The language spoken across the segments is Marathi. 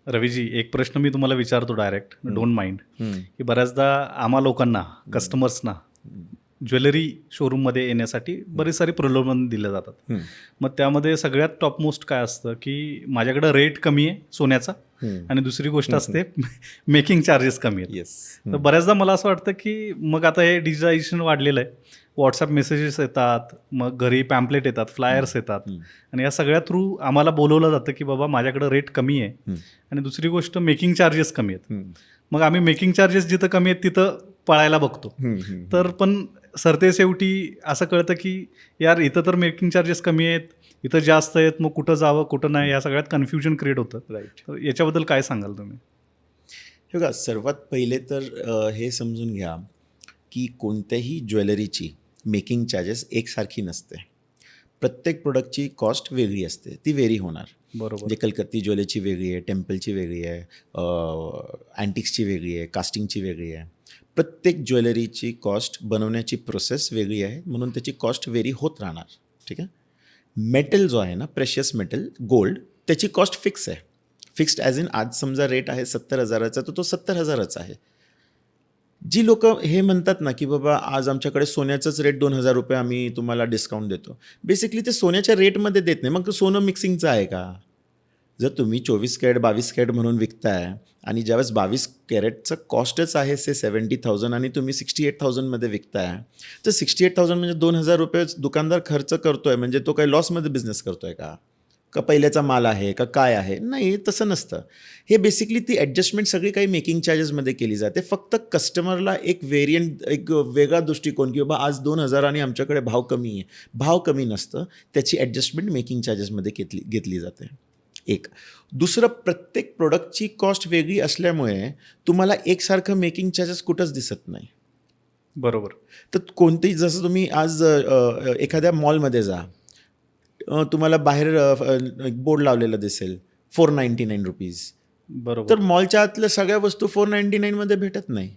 रवीजी, एक प्रश्न मी तुम्हाला विचारतो डायरेक्ट, डोंट माइंड, की बऱ्याचदा आम्हा लोकांना, कस्टमर्सना ज्वेलरी शोरूममध्ये येण्यासाठी बरेच सारे प्रलोभन दिले जातात. मग त्यामध्ये सगळ्यात टॉपमोस्ट काय असतं, की माझ्याकडं रेट कमी आहे सोन्याचा आणि दुसरी गोष्ट असते मेकिंग चार्जेस कमी आहेत. तर बऱ्याचदा मला असं वाटतं की मग आता हे डिजिटायझेशन वाढलेलं आहे, व्हॉट्सअप मेसेजेस येतात, मग घरी पॅम्पलेट येतात, फ्लायर्स येतात आणि या सगळ्या थ्रू आम्हाला बोलवलं जातं की बाबा माझ्याकडं रेट कमी आहे आणि दुसरी गोष्ट मेकिंग चार्जेस कमी आहेत. मग आम्ही मेकिंग चार्जेस जिथं कमी आहेत तिथं पळायला बघतो. तर पण सरतेशेवटी असं कळतं की यार इथं तर मेकिंग चार्जेस कमी आहेत, इथं जास्त आहेत, मग कुठं जावं कुठं नाही, या सगळ्यात कन्फ्युजन क्रिएट होतं. राईट. तर याच्याबद्दल काय सांगाल तुम्ही? हे बघा, सर्वात पहिले तर हे समजून घ्या की कोणत्याही ज्वेलरीची मेकिंग चार्जेस एकसारखी नसते. प्रत्येक प्रोडक्टची कॉस्ट वेगळी असते, ती वेरी होणार. बरोबर. म्हणजे कलकत्ती ज्वेलरीची वेगळी आहे, टेम्पलची वेगळी आहे, अँटिक्सची वेगळी आहे, कास्टिंगची वेगळी आहे. प्रत्येक ज्वेलरीची कॉस्ट बनवण्याची प्रोसेस वेगळी आहे, म्हणून त्याची कॉस्ट वेरी होत राहणार. ठीक आहे. मेटल जो आहे ना, प्रेशियस मेटल, गोल्ड, त्याची कॉस्ट फिक्स आहे. फिक्स्ड ॲज इन आज समजा रेट आहे 70,000चा, तर तो 70,000चा आहे. जी लोक हे म्हणतात ना की बाबा आज आमच्याकडे सोन्याचंच रेट 2,000 रुपये आम्ही तुम्हाला डिस्काउंट देतो, बेसिकली ते सोन्याच्या रेटमध्ये देत नाही. मग तो सोनं मिक्सिंगचं आहे का? जर तुम्ही 24 कॅरेट 22 कॅरेट म्हणून विकताय आणि ज्यावेळेस 22 कॅरेटचं कॉस्टच आहे 70,000 आणि तुम्ही 68,000मध्ये विकताय, तर 68,000 म्हणजे 2,000 रुपये दुकानदार खर्च करतोय, म्हणजे तो काही लॉसमध्ये बिझनेस करतोय का पहिल्याचा माल आहे का काय आहे? नाही, तसं नसतं. हे बेसिकली ती ॲडजस्टमेंट सगळी काही मेकिंग चार्जेसमध्ये केली जाते. फक्त कस्टमरला एक व्हेरियंट, एक वेगळा दृष्टिकोन की बाबा आज 2,000 आणि आमच्याकडे भाव कमी आहे. भाव कमी नसतं, त्याची ॲडजस्टमेंट मेकिंग चार्जेसमध्ये घेतली जाते. एक. दुसरं, प्रत्येक प्रोडक्टची कॉस्ट वेगळी असल्यामुळे तुम्हाला एकसारखं मेकिंग चार्जेस कुठंच दिसत नाही. बरोबर. तर कोणतेही, जसं तुम्ही आज एखाद्या मॉलमध्ये जा, तुम्हाला बाहेर एक बोर्ड लावलेला दिसेल 499 रुपीज. बरोबर. तर मॉलच्या आतल्या सगळ्या वस्तू 499मध्ये भेटत नाही.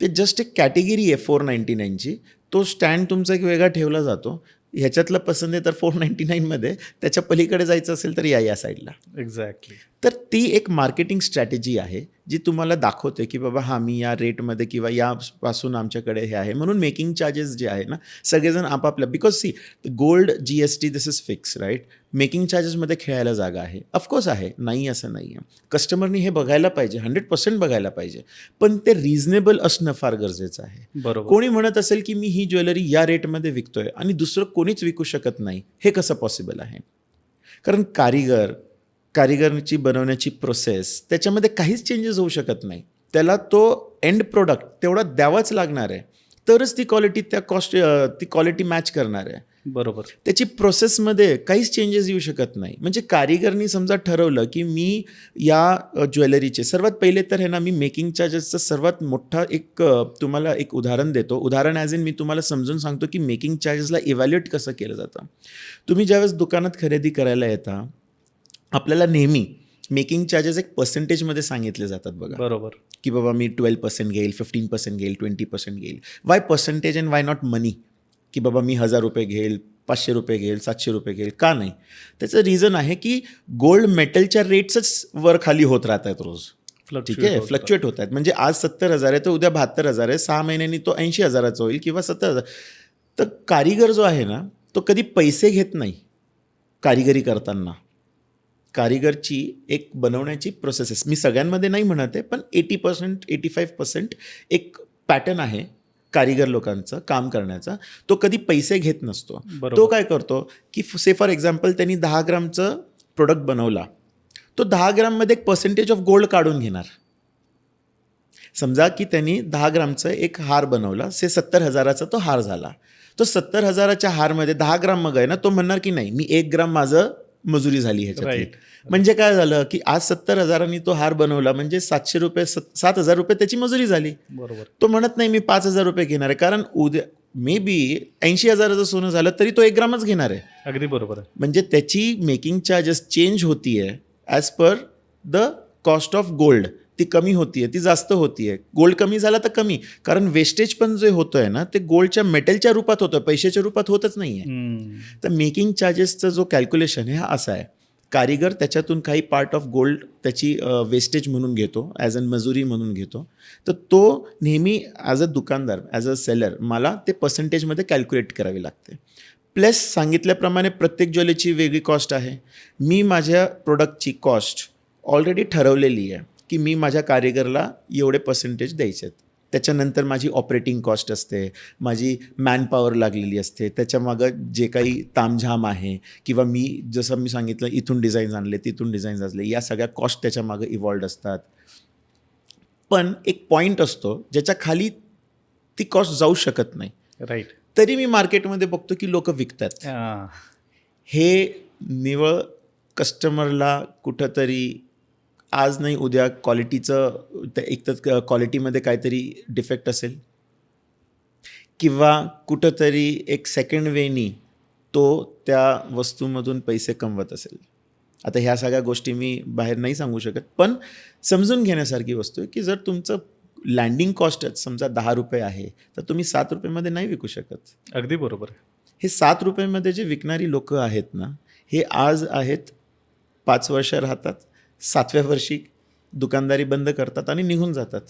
ते जस्ट एक कॅटेगरी आहे 499ची. तो स्टँड तुमचा एक वेगळा ठेवला जातो. ह्याच्यातलं पसंत आहे तर 499मध्ये, त्याच्या पलीकडे जायचं असेल तर या साईडला. एक्झॅक्टली. तर ती एक मार्केटिंग स्ट्रॅटेजी आहे जी तुम्हाला दाखवते की बाबा हा मी या रेटमध्ये किंवा यापासून आमच्याकडे हे आहे. म्हणून मेकिंग चार्जेस जे आहे ना, सगळेजण आपापल्या, because see gold GST this is fix, right. Making चार्जेसमध्ये खेळायला जागा आहे, ऑफकोर्स आहे, नाही असं नाही आहे. कस्टमरनी हे बघायला पाहिजे, 100% बघायला पाहिजे, पण ते रिझनेबल असणं फार गरजेचं आहे. बरोबर. कोणी म्हणत असेल की मी ही ज्वेलरी या रेटमध्ये विकतोय आणि दुसरं कोणीच विकू शकत नाही, हे कसं पॉसिबल आहे? कारण कारिगरची बनवण्याची प्रोसेस, त्याच्यामध्ये काहीच चेंजेस होऊ शकत नाही. त्याला तो एंड प्रोडक्ट तेवढा द्यावाच लागणार आहे, तरच ती क्वालिटी ती क्वालिटी मॅच करणार आहे. बरोबर. त्याची प्रोसेसमध्ये काहीच चेंजेस येऊ शकत नाही. म्हणजे कारिगरनी समजा ठरवलं की मी या ज्वेलरीचे, सर्वात पहिले तर आहे ना, मी मेकिंग चार्जेसचं सर्वात मोठा एक तुम्हाला एक उदाहरण देतो. उदाहरण ॲज इन मी तुम्हाला समजून सांगतो की मेकिंग चार्जेसला इव्हॅल्युएट कसं केलं जातं. तुम्ही ज्यावेळेस दुकानात खरेदी करायला येता, आपल्याला नेहमी मेकिंग चार्जेस एक पर्सेंटेजमध्ये सांगितले जातात बघा. बरोबर. की बाबा मी 12% घेईल, 15% घेईल, 20% घेईल. Why percentage and why not money? की बाबा मी 1,000 रुपये घेईल, 500 रुपये घेईल, 700 रुपये घेईल, का नाही? त्याचं रिझन आहे की गोल्ड मेटलच्या रेट्सच वर खाली होत राहत रोज. ठीक आहे, फ्लक्च्युएट होत आहेत. म्हणजे आज 70,000 आहे तर उद्या 72,000 आहे, 6 महिन्यांनी तो 80,000चा होईल किंवा 70,000. तर कारिगर जो आहे ना, तो कधी पैसे घेत नाही कारिगरी करताना. कारिगरची एक बनवण्याची प्रोसेस आहे. मी सगळ्यांमध्ये नाही म्हणत आहे, पण 80% 85% एक पॅटर्न आहे कारिगर लोकांचं काम करण्याचा. तो कधी पैसे घेत नसतो. तो काय करतो की से फॉर एक्झाम्पल त्यांनी 10 ग्रामचं प्रोडक्ट बनवला, तो 10 ग्राममध्ये एक पर्सेंटेज ऑफ गोल्ड काढून घेणार. समजा की त्यांनी 10 ग्रामचं एक हार बनवला, 70,000चा तो हार झाला. तो 70,000च्या हारमध्ये 10 ग्राम मग आहे ना, तो म्हणणार की नाही, मी 1 ग्राम माझं मजुरी झाली ह्याच्यातली. म्हणजे काय झालं की आज 70,000नी तो हार बनवला, म्हणजे 700 रुपये 7,000 रुपये त्याची मजुरी झाली. बरोबर. तो म्हणत नाही मी 5,000 रुपये घेणार आहे, कारण उद्या मे बी 80,000चं सोनं झालं तरी तो 1 ग्रामच घेणार आहे. अगदी बरोबर आहे. म्हणजे त्याची मेकिंग चार्जेस चेंज होतीये as per the cost of gold. ती कमी होतीये, ती जास्त होतीये. गोल्ड कमी झाला तर कमी, कारण वेस्टेज पण जे होतोय ना, ते गोल्डच्या मेटलच्या रूपात होतं, पैशाच्या रूपात होतच नाही आहे. तर मेकिंग चार्जेसचा जो कॅल्क्युलेशन आहे हा असा आहे कारिगर त्याच्यातून काही पार्ट ऑफ गोल्ड त्याची वेस्टेज म्हणून घेतो, ॲज अ मजुरी म्हणून घेतो. तर तो नेहमी ॲज अ दुकानदार, ॲज अ सेलर मला ते पर्सेंटेजमध्ये कॅल्क्युलेट करावी लागते. प्लस सांगितल्याप्रमाणे प्रत्येक ज्वेलरीची वेगळी कॉस्ट आहे. मी माझ्या प्रोडक्टची कॉस्ट ऑलरेडी ठरवलेली आहे की मी माझ्या कारिगरला एवढे पर्सेंटेज द्यायचे आहेत. त्याच्यानंतर माझी ऑपरेटिंग कॉस्ट असते, माझी मॅनपॉवर लागलेली असते, त्याच्यामागं जे काही तामझाम आहे किंवा जसं मी सांगितलं इथून डिझाईन्स आणले तिथून डिझाईन्स आणले, या सगळ्या कॉस्ट त्याच्यामागं इव्हॉल्व्ड असतात. पण एक पॉईंट असतो ज्याच्या खाली ती कॉस्ट जाऊ शकत नाही. राईट. तरी मी मार्केटमध्ये बघतो की लोक विकतात. हे निवळ कस्टमरला कुठंतरी आज नाही उद्या क्वालिटीचं एक तर क्वालिटीमध्ये काहीतरी डिफेक्ट असेल किंवा कुठंतरी एक सेकंड वेनी तो त्या वस्तूमधून पैसे कमवत असेल. आता ह्या सगळ्या गोष्टी मी बाहेर नाही सांगू शकत, पण समजून घेण्यासारखी वस्तू आहे की जर तुमचं लँडिंग कॉस्ट समजा 10 रुपये आहे तर तुम्ही 7 रुपयेमध्ये नाही विकू शकत. अगदी बरोबर. हे 7 रुपयेमध्ये जे विकणारी लोकं आहेत ना, हे आज आहेत, 5 वर्ष राहतात, 7व्या वर्षी दुकानदारी बंद करतात आणि निघून जातात.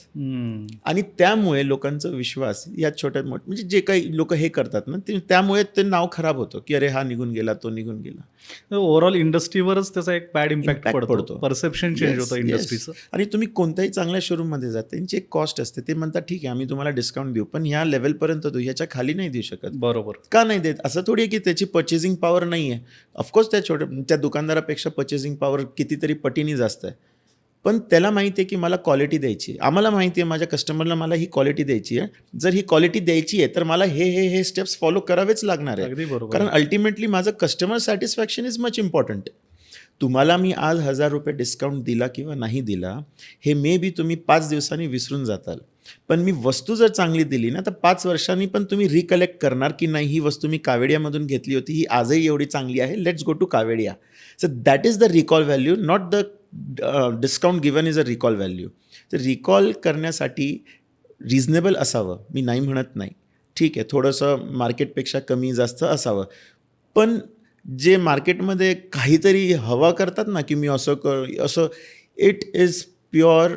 आणि त्यामुळे लोकांचा विश्वास या छोट्या मोठ्या म्हणजे जे काही लोक हे करतात ना, त्यामुळे ते नाव खराब होतं की अरे हा निघून गेला, तो निघून गेला. ओव्हरऑल इंडस्ट्रीवरच त्याचा एक बॅड इम्पॅक्ट पडतो. परसेप्शन चेंज होतं इंडस्ट्रीचं. आणि तुम्ही कोणत्याही चांगल्या शोरूममध्ये जा, त्यांची एक कॉस्ट असते. ते म्हणतात ठीक आहे आम्ही तुम्हाला डिस्काउंट देऊ, पण ह्या लेवलपर्यंत देऊ, ह्याच्या खाली नाही देऊ शकत. बरोबर. का नाही देत? असं थोडी आहे की त्याची पर्चेसिंग पॉवर नाही आहे. ऑफकोर्स त्या दुकानदारापेक्षा पर्चेसिंग पॉवर कितीतरी पटीने जास्त आहे, पण त्याला माहिती आहे की मला क्वालिटी द्यायची आहे. आम्हाला माहिती आहे माझ्या कस्टमरला मला ही क्वालिटी द्यायची आहे. जर ही क्वालिटी द्यायची आहे तर मला हे स्टेप्स फॉलो करावेच लागणार आहे. अगदी बरोबर. कारण अल्टिमेटली माझं customer satisfaction is much important. तुम्हाला मी आज 1000 रुपये डिस्काउंट दिला किंवा नाही दिला हे मे बी तुम्ही 5 दिवसांनी विसरून जाताल, पण मी वस्तू जर चांगली दिली ना तर 5 वर्षांनी पण तुम्ही रिकलेक्ट करणार की नाही ही वस्तू मी कावेडियामधून घेतली होती, ही आजही एवढी चांगली आहे, let's go to Kevadia. So that is the recall value, not the discount given is a recall value. तर रिकॉल करण्यासाठी रिझनेबल असावं, मी नाही म्हणत नाही, ठीक आहे थोडंसं मार्केटपेक्षा कमी जास्त असावं, पण जे मार्केटमध्ये काहीतरी हवा करतात ना की मी असं it is pure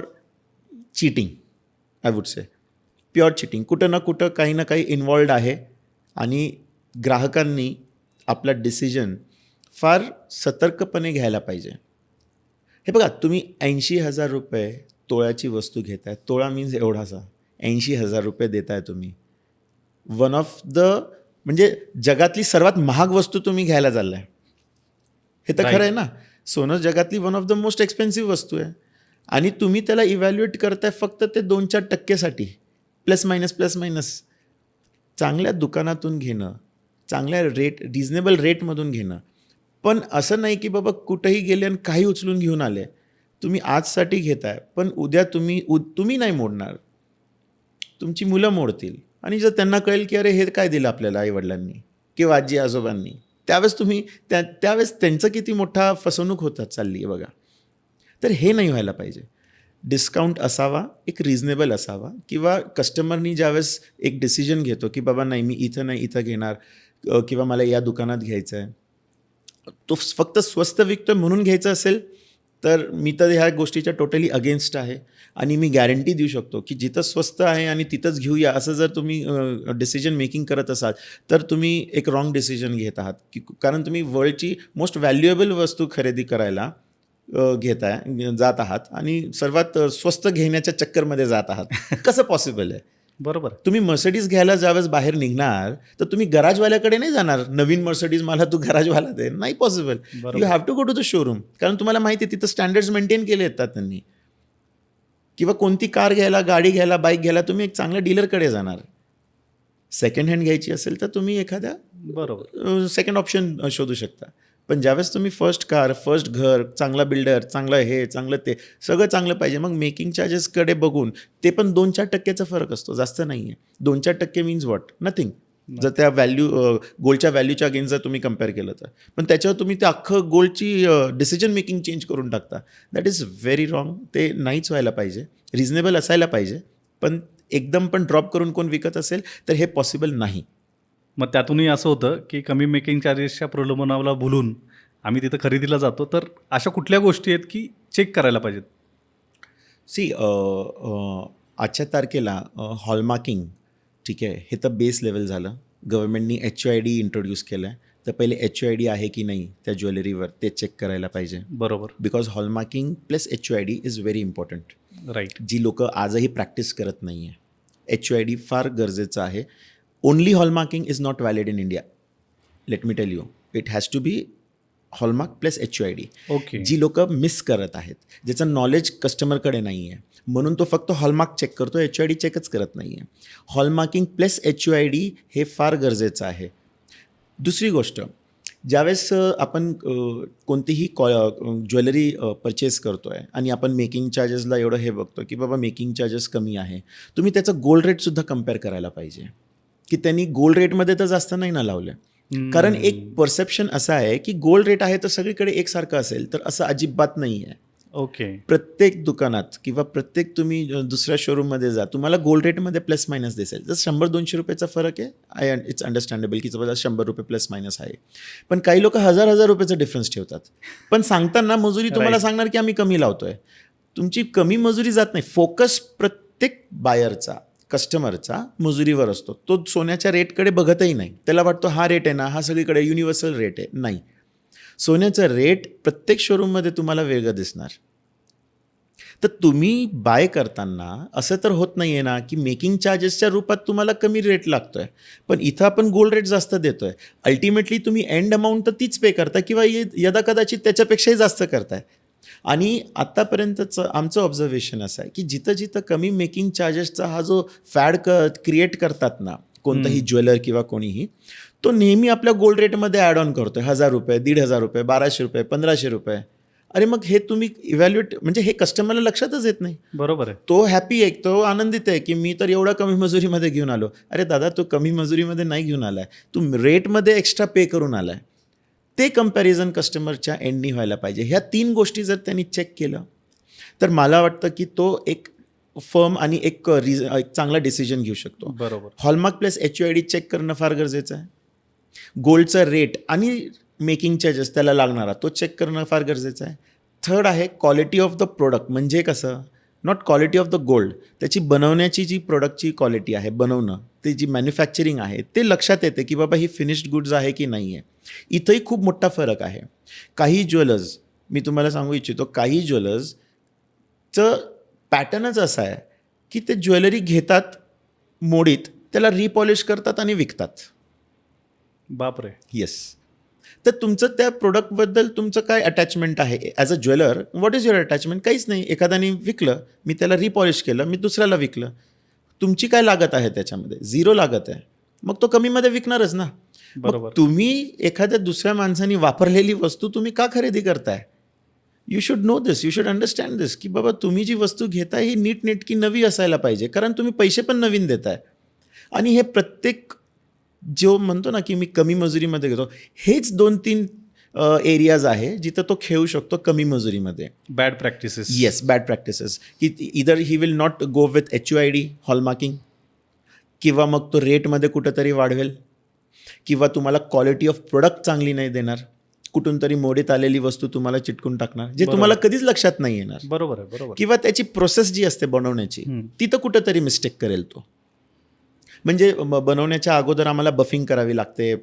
cheating. I would say pure cheating. कुठं ना कुठं काही ना काही इन्वॉल्ड आहे आणि ग्राहकांनी आपला डिसिजन फार सतर्कपणे घ्यायला पाहिजे. हे बघा, तुम्ही 80,000 रुपये तोळ्याची वस्तू घेताय, तोळा मीन्स एवढासा, 80,000 रुपये देताय तुम्ही. वन ऑफ द म्हणजे जगातली सर्वात महाग वस्तू तुम्ही घ्यायला चाललाय. हे तर खरं आहे ना. सोनं जगातली one of the most expensive वस्तू आहे आणि तुम्ही त्याला इव्हॅल्युएट करताय फक्त ते 2-4% प्लस मायनस. चांगल्या दुकानातून घेणं, चांगल्या रिजनेबल रेटमधून घेणं, पण असं नाही की बाबा कुठंही गेले आणि काही उचलून घेऊन आले. तुम्ही आजसाठी घेताय पण उद्या तुम्ही नाही मोडणार, तुमची मुलं मोडतील. आणि जर त्यांना कळेल की अरे हे काय दिलं आपल्याला आईवडिलांनी किंवा आजी आजोबांनी, त्यावेळेस त्यांचं किती मोठा फसवणूक होतात चालली आहे बघा. तर हे नाही व्हायला पाहिजे. डिस्काउंट असावा, एक रिजनेबल असावा, किंवा कस्टमरनी ज्यावेळेस एक डिसिजन घेतो की बाबा नाही मी इथं नाही इथं घेणार किंवा मला या दुकानात घ्यायचं आहे, तो फक्त स्वस्त विकतो म्हणून घ्यायचं असेल तर मी तर ह्या गोष्टीच्या टोटली अगेन्स्ट आहे. आणि मी गॅरंटी देऊ शकतो की जिथं स्वस्त आहे आणि तिथंच घेऊया असं जर तुम्ही डिसिजन मेकिंग करत असाल तर तुम्ही एक रॉंग डिसिजन घेत आहात. कारण तुम्ही वर्ल्डची मोस्ट व्हॅल्युएबल वस्तू खरेदी करायला जात आहात आणि सर्वात स्वस्त घेण्याच्या चक्करमध्ये जात आहात. कसं पॉसिबल आहे? बरोबर. तुम्ही मर्सिडीज घ्यायला ज्यावेळेस बाहेर निघणार तर तुम्ही गराजवाल्याकडे नाही जाणार, नवीन मर्सिडीज मला तू गराजवाला दे, नाही possible. You have to go to the showroom. कारण तुम्हाला माहिती आहे तिथं स्टँडर्ड्स मेंटेन केले येतात त्यांनी. किंवा कोणती कार घ्यायला, गाडी घ्यायला, बाईक घ्यायला तुम्ही एक चांगल्या डीलरकडे जाणार. सेकंड हँड घ्यायची असेल तर तुम्ही एखाद्या बरोबर सेकंड ऑप्शन शोधू शकता. पण ज्यावेळेस तुम्ही फर्स्ट कार, फर्स्ट घर, चांगला बिल्डर, चांगलं हे चांगलं ते सगळं चांगलं पाहिजे, मग मेकिंग चार्जेसकडे बघून ते पण 2-4% फरक असतो, जास्त नाही आहे. 2-4% मीन्स व्हॉट? नथिंग. जर त्या गोल्डच्या व्हॅल्यूच्या अगेन्स्ट जर तुम्ही कम्पेअर केलं तर. पण त्याच्यावर तुम्ही ते अख्खं गोल्डची डिसिजन मेकिंग चेंज करून टाकता. That is very wrong. ते नाहीच व्हायला पाहिजे. रिजनेबल असायला पाहिजे, पण एकदम पण ड्रॉप करून कोण विकत असेल तर हे पॉसिबल नाही. मग त्यातूनही असं होतं की कमी मेकिंग चार्जेसच्या प्रलोभनाला भुलून आम्ही तिथं खरेदीला जातो, तर अशा कुठल्या गोष्टी आहेत की चेक करायला पाहिजेत? सी आजच्या तारखेला हॉलमार्किंग ठीक आहे, हे तर बेस लेवल झालं. गव्हर्नमेंटनी HOID इंट्रोड्यूस केलं आहे, तर पहिले HOID आहे की नाही त्या ज्वेलरीवर ते चेक करायला पाहिजे. बरोबर. Because hallmarking plus HOID is very important. Right. जी लोकं आजही प्रॅक्टिस करत नाही आहे. HOID फार गरजेचं आहे. Only hallmarking is not valid in India. Let me tell you, it has to be hallmark plus HOID. Okay. जी लोकं मिस करत आहेत, ज्याचं नॉलेज कस्टमरकडे नाही आहे, म्हणून तो फक्त हॉलमार्क चेक करतो, HOID चेकच करत नाही आहे. हॉलमार्किंग प्लस HOID हे फार गरजेचं आहे. दुसरी गोष्ट, ज्यावेळेस आपण कोणतीही ज्वेलरी परचेस करतो आहे आणि आपण मेकिंग चार्जेसला एवढं हे बघतो की बाबा मेकिंग चार्जेस कमी आहे, तुम्ही त्याचं गोल्ड रेटसुद्धा कम्पेअर करायला पाहिजे की त्यांनी गोल्ड रेटमध्ये तर जास्त नाही ना लावलं. कारण एक परसेप्शन असं आहे की गोल्ड रेट आहे तर सगळीकडे एकसारखं असेल, तर असं अजिबात नाही आहे. ओके. प्रत्येक दुकानात किंवा प्रत्येक तुम्ही दुसऱ्या शोरूममध्ये जा, तुम्हाला गोल्ड रेटमध्ये प्लस मायनस दिसेल. जर 100-200 रुपयाचा फरक आहे, इट्स अंडरस्टँडेबल की जवळ 100 रुपये प्लस मायनस आहे. पण काही लोक 1000 रुपयाचा डिफरन्स ठेवतात, पण सांगताना मजुरी तुम्हाला सांगणार की आम्ही कमी लावतोय. तुमची कमी मजुरी जात नाही. फोकस प्रत्येक बायरचा, कस्टमरचा मजुरीवर असतो. तो सोन्याच्या रेटकडे बघतही नाही. त्याला वाटतो हा रेट आहे ना, हा सगळीकडे युनिव्हर्सल रेट आहे. नाही, सोन्याचं रेट प्रत्येक शोरूममध्ये तुम्हाला वेगळं दिसणार. तर तुम्ही बाय करताना असं तर होत नाही आहे ना की मेकिंग चार्जेसच्या रूपात तुम्हाला कमी रेट लागतो आहे, पण इथं आपण गोल्ड रेट जास्त देतो आहे. अल्टिमेटली तुम्ही एंड अमाऊंट तर तीच पे करता किंवा यदाकदाचित त्याच्यापेक्षाही जास्त करताय. आणि आत्तापर्यंतचं आमचं ऑब्झर्वेशन असं आहे की जिथं जिथं कमी मेकिंग चार्जेसचा हा जो फॅड क्रिएट करतात ना कोणताही ज्वेलर किंवा कोणीही, तो नेहमी आपल्या गोल्ड रेटमध्ये ॲड ऑन करतो आहे. 1000 रुपये, 1500 रुपये, 1200 रुपये, 1500 रुपये. अरे मग हे तुम्ही इव्हॅल्युएट, म्हणजे हे कस्टमरला लक्षातच येत नाही. बरोबर आहे. तो हॅपी आहे, तो आनंदित आहे की मी तर एवढा कमी मजुरीमध्ये घेऊन आलो. अरे दादा, तो कमी मजुरीमध्ये नाही घेऊन आलाय, तू रेटमध्ये एक्स्ट्रा पे करून आलाय. ते कंपॅरिझन कस्टमरच्या एंडनी व्हायला पाहिजे. ह्या 3 गोष्टी जर त्यांनी चेक केलं तर मला वाटतं की तो एक फर्म आणि एक चांगला डिसिजन घेऊ शकतो. बरोबर. हॉलमार्क प्लस HOID चेक करणं फार गरजेचं आहे. गोल्डचा रेट आणि मेकिंग चार्जेस त्याला लागणारा तो चेक करणं फार गरजेचं आहे. थर्ड आहे क्वालिटी ऑफ द प्रोडक्ट. म्हणजे कसं, not quality of the gold, त्याची बनवण्याची जी प्रोडक्टची क्वालिटी आहे, बनवणं, ते जी मॅन्युफॅक्चरिंग आहे ते लक्षात येते की बाबा ही फिनिश्ड गुड्स आहे की नाही आहे. इथंही खूप मोठा फरक आहे. काही ज्वेलर्स, मी तुम्हाला सांगू इच्छितो, काही ज्वेलर्सचं पॅटर्नच असं आहे की ते ज्वेलरी घेतात मोडीत, त्याला रिपॉलिश करतात आणि विकतात. बापरे. येस. तर तुमचं त्या प्रोडक्टबद्दल तुमचं काय अटॅचमेंट आहे as a jeweller? What is your attachment? काहीच नाही. एखाद्याने विकलं, मी त्याला रिपॉलिश केलं, मी दुसऱ्याला विकलं. तुमची काय लागत आहे त्याच्यामध्ये? 0 लागत आहे. मग तो कमीमध्ये विकणारच ना. बरोबर. तुम्ही एखाद्या दुसऱ्या माणसाने वापरलेली वस्तू तुम्ही का खरेदी करताय? You should know this, you should understand this की बाबा तुम्ही जी वस्तू घेताय ही नीटनेटकी नवी असायला पाहिजे, कारण तुम्ही पैसे पण नवीन देताय. आणि हे प्रत्येक जो म्हणतो ना की मी कमी मजुरीमध्ये घेतो, हेच 2-3 एरियाज आहे जिथं तो खेळू शकतो कमी मजुरीमध्ये. Bad practices. Yes, bad practices. की either he will not go with HOID hallmarking, किंवा मग तो रेटमध्ये कुठंतरी वाढवेल, किंवा तुम्हाला क्वालिटी ऑफ प्रोडक्ट चांगली नाही देणार, कुठून तरी मोडीत आलेली वस्तू तुम्हाला चिटकून टाकणार, जे तुम्हाला कधीच लक्षात नाही येणार. बरोबर आहे. बरोबर. किंवा त्याची प्रोसेस जी असते बनवण्याची, तिथं कुठंतरी मिस्टेक करेल तो. म्हणजे बनवण्याच्या अगोदर आम्हाला बफिंग करावी लागते,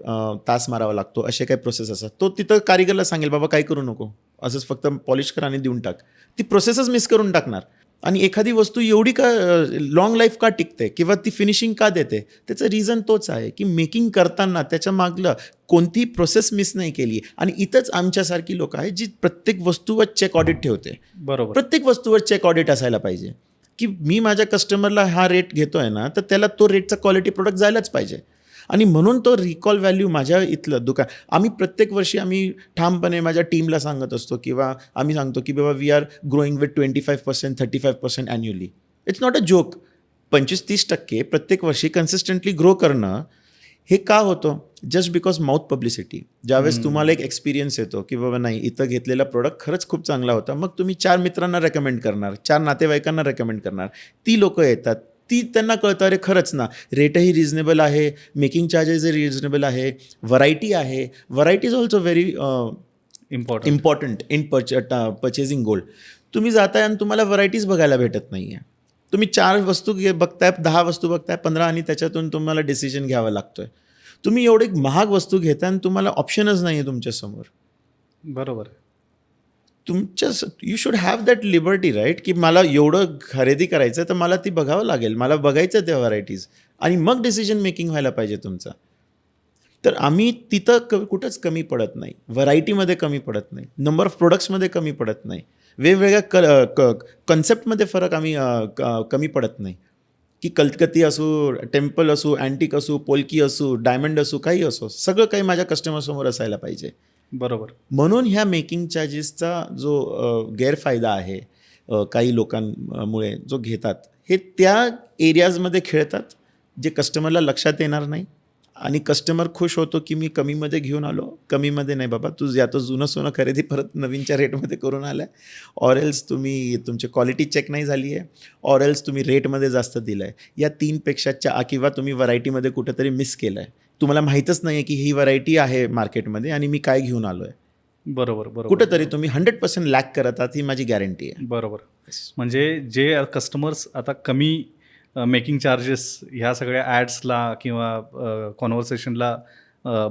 तास मारावा लागतो, असे काही प्रोसेस असतात. तो तिथं कारिगरला सांगेल बाबा काही करू नको, असंच फक्त पॉलिश कर आणि देऊन टाक. ती प्रोसेसच मिस करून टाकणार. आणि एखादी वस्तू एवढी का लॉंग लाईफ का टिकते किंवा ती फिनिशिंग का देते, त्याचं रिझन तोच आहे की मेकिंग करताना त्याच्या मागलं कोणतीही प्रोसेस मिस नाही केली. आणि इथंच आमच्यासारखी लोक आहेत जी प्रत्येक वस्तूवर चेक ऑडिट ठेवते. बरोबर. प्रत्येक वस्तूवर चेक ऑडिट असायला पाहिजे की मी माझ्या कस्टमरला हा रेट घेतोय ना, तर त्याला तो रेटचा क्वालिटी प्रोडक्ट जायलाच पाहिजे. आणि म्हणून तो रिकॉल व्हॅल्यू माझ्या इथलं दुकान, आम्ही प्रत्येक वर्षी आम्ही ठामपणे माझ्या टीमला सांगत असतो किंवा आम्ही सांगतो की बाबा we are growing with 25%, 35% annually. It's not a joke. 25-30% प्रत्येक वर्षी कन्सिस्टंटली ग्रो करणं हे का होतं? Just because mouth publicity. ज्यावेळेस तुम्हाला एक एक्सपिरियन्स येतो की बाबा नाही, इथं घेतलेला प्रोडक्ट खरंच खूप चांगला होता, मग तुम्ही 4 मित्रांना रेकमेंड करणार, 4 नातेवाईकांना रेकमेंड करणार. ती लोकं येतात, ती त्यांना कळतं अरे खरंच ना, रेटही रिजनेबल आहे, मेकिंग चार्जेसही रिजनेबल आहे, व्हरायटी आहे. Variety is also very important in purchasing gold. तुम्ही जाताय आणि तुम्हाला व्हरायटीज बघायला भेटत नाही आहे. तुम्ही 4 वस्तू बघताय, 10 वस्तू बघताय, 15 आणि त्याच्यातून तुम्हाला डिसिजन घ्यावा लागतोय. तुम्ही एवढी महाग वस्तू घेताय आणि तुम्हाला ऑप्शनच नाही आहे तुमच्यासमोर. बरोबर. You should have that liberty right, की मला एवढं खरेदी करायचं तर मला ती बघावं लागेल, मला बघायचं त्या व्हरायटीज आणि मग डिसिजन मेकिंग व्हायला पाहिजे तुमचा. तर आम्ही तिथं कुठंच कमी पडत नाही, व्हरायटीमध्ये कमी पडत नाही, नंबर ऑफ प्रोडक्ट्समध्ये कमी पडत नाही, वेगवेगळ्या कन्सेप्टमध्ये फरक आम्ही कमी पडत नाही, की कलकत्ती असू, टेम्पल असू, अँटिक असू, पोल्की असू, डायमंड असू, काही असो, सगळं काही माझ्या कस्टमरसमोर असायला पाहिजे. बरोबर. म्हणून ह्या मेकिंग चार्जेसचा जो गैरफायदा आहे काही लोकांमुळे जो घेतात, हे त्या एरियाजमध्ये खेळतात जे कस्टमरला लक्षात येणार नाही आणि कस्टमर खुश होतो की मी कमीमध्ये घेऊन आलो. कमीमध्ये नाही बाबा, तू या तर जुनं सोनं खरेदी परत नवीनच्या रेटमध्ये करून आला आहे, ऑर एल्स तुमची क्वालिटी चेक नाही झाली आहे, ऑर एल्स तुम्ही रेटमध्ये जास्त दिलं आहे. या 3पेक्षा किंवा तुम्ही व्हरायटीमध्ये कुठेतरी मिस केलं आहे. तुम्हाला माहीतच नाही आहे की ही व्हरायटी आहे मार्केटमध्ये आणि मी काय घेऊन आलो आहे. बरोबर. बरोबर. कुठेतरी तुम्ही 100% लॅक करत आहात, ही माझी गॅरंटी आहे. बरोबर. म्हणजे जे कस्टमर्स आता कमी मेकिंग चार्जेस ह्या सगळ्या ॲड्सला किंवा कॉन्व्हर्सेशनला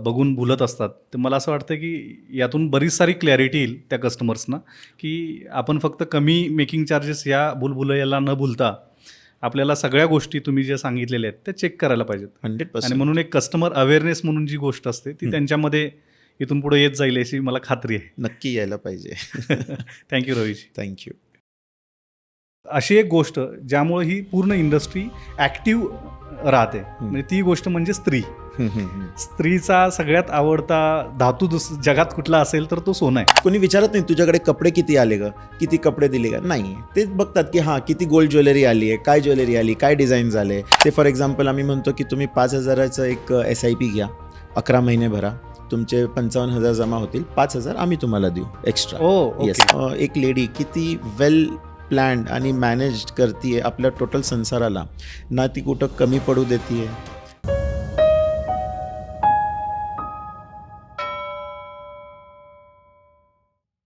बघून भुलत असतात, तर मला असं वाटतं की यातून बरीच सारी क्लॅरिटी येईल त्या कस्टमर्सना, की आपण फक्त कमी मेकिंग चार्जेस ह्या भुलभुलैयाला न भुलता आपल्याला सगळ्या गोष्टी तुम्ही ज्या सांगितलेल्या आहेत त्या चेक करायला पाहिजेत. 100%. आणि म्हणून एक कस्टमर अवेअरनेस म्हणून जी गोष्ट असते ती त्यांच्यामध्ये इथून पुढे येत जाईल अशी मला खात्री आहे. नक्की यायला पाहिजे. थँक्यू रवीश. थँक्यू. अशी एक गोष्ट ज्यामुळे ही पूर्ण इंडस्ट्री ॲक्टिव्ह राहते, म्हणजे ती गोष्ट म्हणजे स्त्री. स्त्रीचा सगळ्यात आवडता धातू जगात कुठला असेल तर तो सोनं आहे. कोणी विचारत नाही तुझ्याकडे कपडे किती आले ग, किती कपडे दिले का, नाही. ते बघतात की हां किती गोल्ड ज्वेलरी आली आहे, काय ज्वेलरी आली, काय डिझाईन झाले. ते फॉर एक्झाम्पल आम्ही म्हणतो की तुम्ही 5,000चं एक SIP घ्या, 11 महिने भरा, तुमचे 55,000 जमा होतील, 5,000 आम्ही तुम्हाला देऊ एक्स्ट्रा. येस. एक लेडी किती वेल प्लॅन्ड आणि मॅनेज करते आपल्या टोटल संसाराला, ना ती कुठं कमी पडू देते आहे